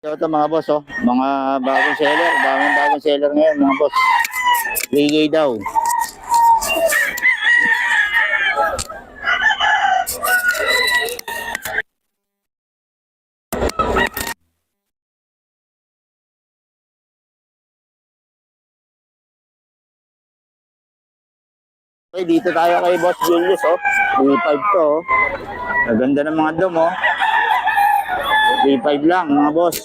Ito mga boss, oh. Mga bagong seller ngayon mga boss. 3K daw. Okay, dito tayo kay Boss Julius, oh. 3.5 to, oh. Maganda ng mga dom, oh. 3.5 lang mga boss.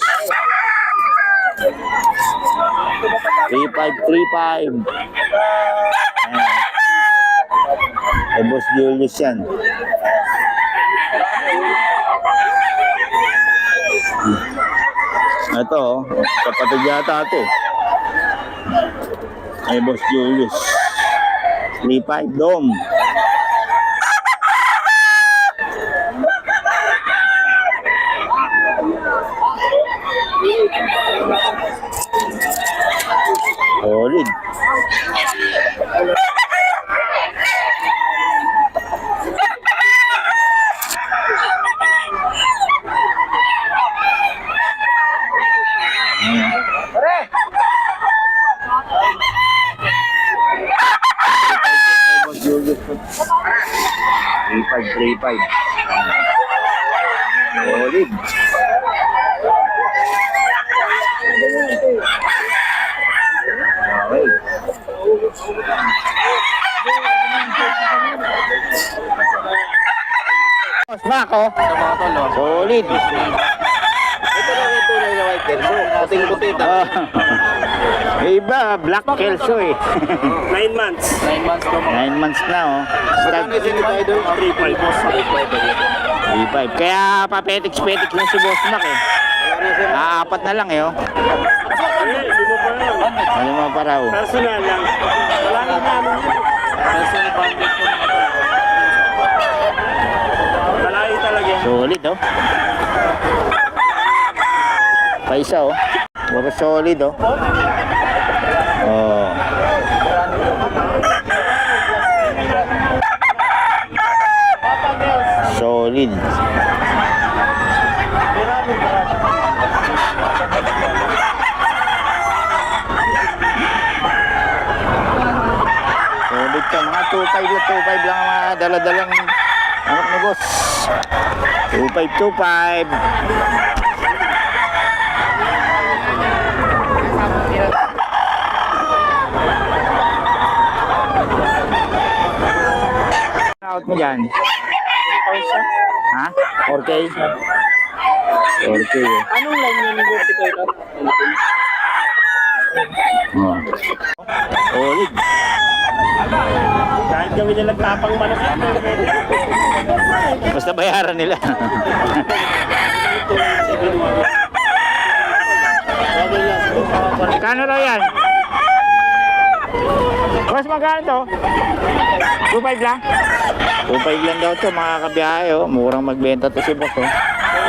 3.5. Kay Boss Julius yan. Ito, oh. Kapatid yata ito. Kay Boss Julius. 3.5 dom. Solid. Boss Julius. 3.5. Solid. Okay. Boss Mac, oh. Solid. Ito lang yung tunay na white kelso. Ating puti. Iba, black kelso eh. 9 months. 9 months ko mo. 9 months na, oh. Magkano din ito idol? 3.5 boss. 3.5. Kaya papetiks-petiks lang si Boss Mac eh. Apat na lang eh, oh. Ano mo pa raw? Personal lang. Wala nang namin yun. Personal bandit ko. Malayo talaga yan. Solid, oh. Paisa, oh. Puro solid, oh. Oh. Solid. Solid ka, mga 2.5 lang ang mga daladalang anak ni boss. 2.5. Out mo dyan? Ha? 4K? 4K eh. Anong line yun yung vertical ito? Oh. Solid. Kahit kami na nagtapang manok. Basta bayaran nila. Kano raw yan? Boss, magkano to? 2.5 lang? 2.5 lang daw to mga kabiyahe, oh. Murang magbenta to si boss, oh.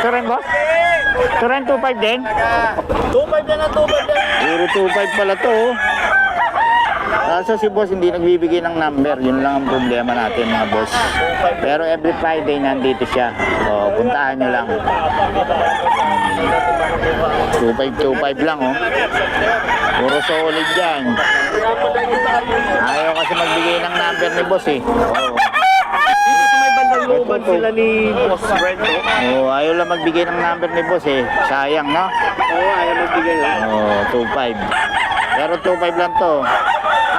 Ito rin, boss? Ito rin 2.5 din? 2.5 na 2.5 na. Puro 2.5 pala to, oh. Kaso si boss hindi nagbibigay ng number. Yun lang ang problema natin mga boss. Pero every Friday nandito siya. So puntahan nyo lang. 2.5 lang, oh. Puro solid dyan. Ayaw kasi magbigay ng number ni boss eh. Oh. Dito may bandang looban sila ni Boss Brent. Oh, ayaw lang magbigay ng number ni boss eh. Sayang, no? Oo, ayaw magbigay lang. Oh, 2.5. Pero 2.5 lang to.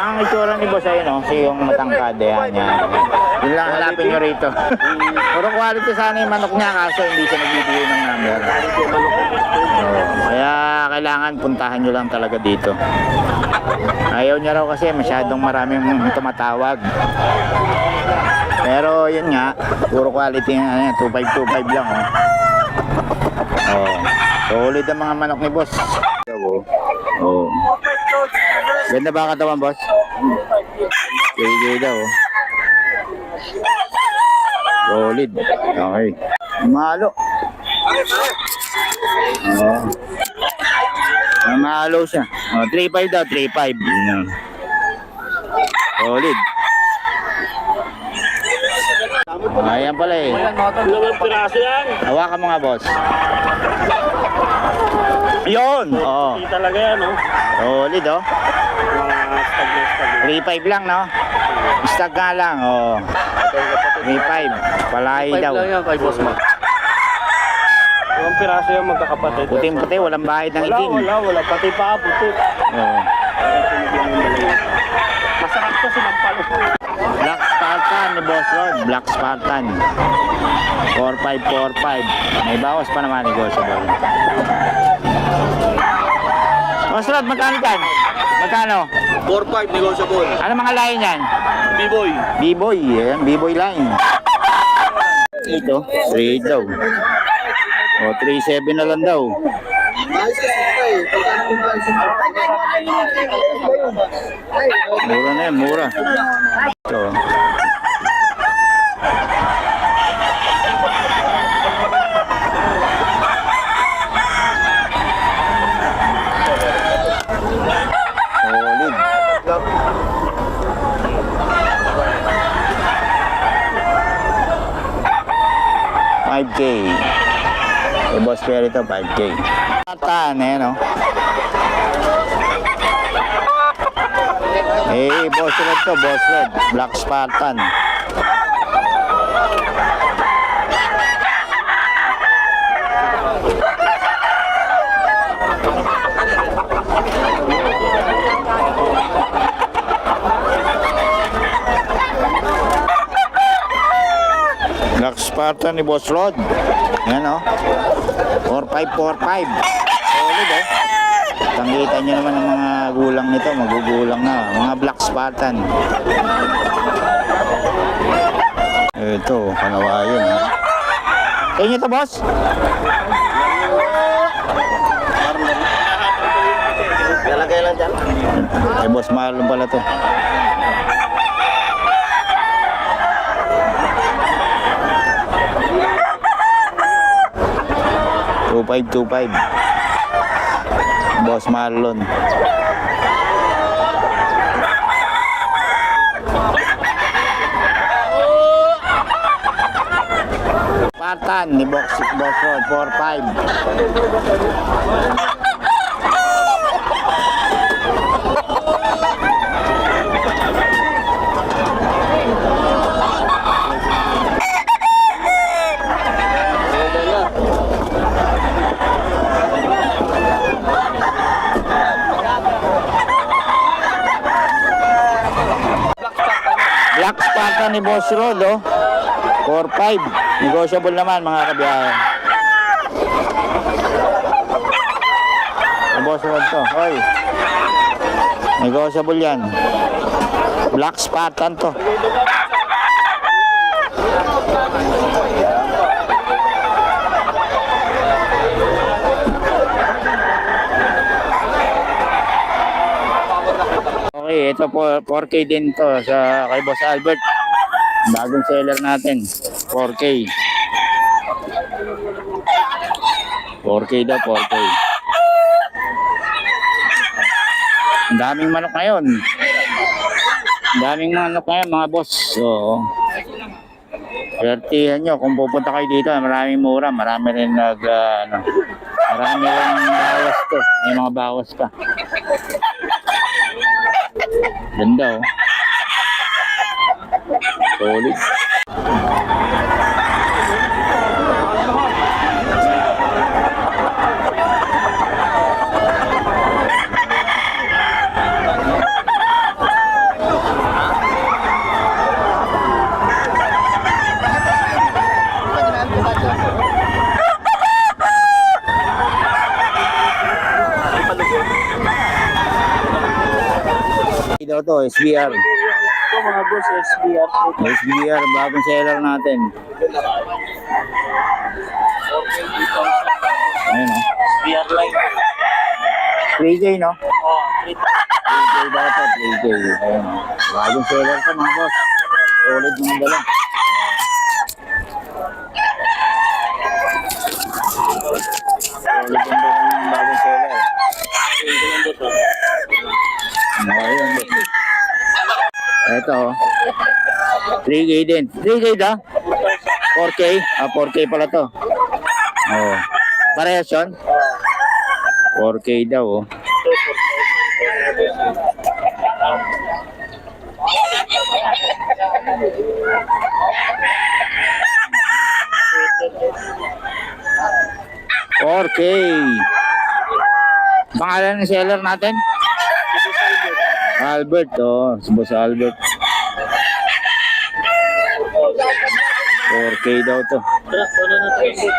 Ang itsura ni boss ay no, si yung matangkad yan. Yun lang hanapin nyo rito. Puro quality sana yung manok niya kaso hindi siya nagbibigay ng number. Kaya kailangan puntahan nyo lang talaga dito. Ayaw niya raw kasi masyadong maraming tumatawag. Pero yun nga, puro quality nga, 2.5 lang, oh. Oh, solid ang mga manok ni boss. Oh. Ganda ba katawan, boss? Sige daw, oh. Solid. Okay. Malo. Oh. Malo siya. Oh, 3.5 daw, 3.5. Solid. Ayan pala eh. Dalawang piraso yan. Hawakan mo nga, boss. Yun! Oo. Hindi talaga yan, no? Solid, oh. Mga stag na stag. 3.5 lang, no? Stag nga lang, oh. 3.5. Palay daw. lang yan kay Boss Mac. Yung piraso yung magkakapatid. Puting-puti, walang bahid ng itim. Wala. Pati pa, puti. Oo. Masarap to sinampalo. Black Spartan ni Boss Rod. Black Spartan. 4.5. May bawas pa naman negotiable. Boss Rod, magkano dyan? Magkano? 4-5 negotiable. Ano mga line yan? B-boy. B-boy. Yan, B-boy line. Ito, 3 daw. O, 3.7 na lang daw. Mura na yan, mura. Ito. Solid. 5K. Yung Boss Perito, 5K. Spartan, eh, no? Eh, Boss Red to, Boss Red. Black Spartan. Black Spartan ni Boss Rod. Yan, oh. 4.5. Solid, eh. Tanggitan nyo naman ang mga gulang nito. Magugulang na. Mga Black Spartan. Ito, kanawayan, ha. Sa inyo to, boss? Lalagay lang dyan. Ay, Boss Marlon pala to. $2.5. Boss Marlon. Spartan ni Boss Rod, 4.5. Black Spartan ni Boss Rod, oh. 4.5. Negotiable naman, mga kabiyahe. Boss Rod to. Hoy. Negotiable yan. Black Spartan to. Okay, ito po 4K din to sa kay Boss Albert. Bagong seller natin. 4K. 4K daw, 4K. Ang daming manok ngayon. Ang daming manok ngayon, mga boss. So, pertihan nyo. Kung pupunta kayo dito, maraming mura. Marami rin marami rin bawas to. May mga bawas pa. Ganda, oh. Solid. Ito to, SBR. Ito mga boss, SBR. SBR, bagong seller natin. Ayun, oh. SBR line. 3K, no? Oh, 3K daw to, 3K. Ayun, oh. Bagong seller to, mga boss. Solid mga dala. Solid yung bagong seller. Ayun, boss. Ito, oh. 3K din. 3K da? 4K? 4K pala to. Oh. Parehas yun? 4K daw, oh. $4K. Pangalan ng seller natin? Albert, oh. Si Boss Albert. 4K daw to. Tara, wala na tayo.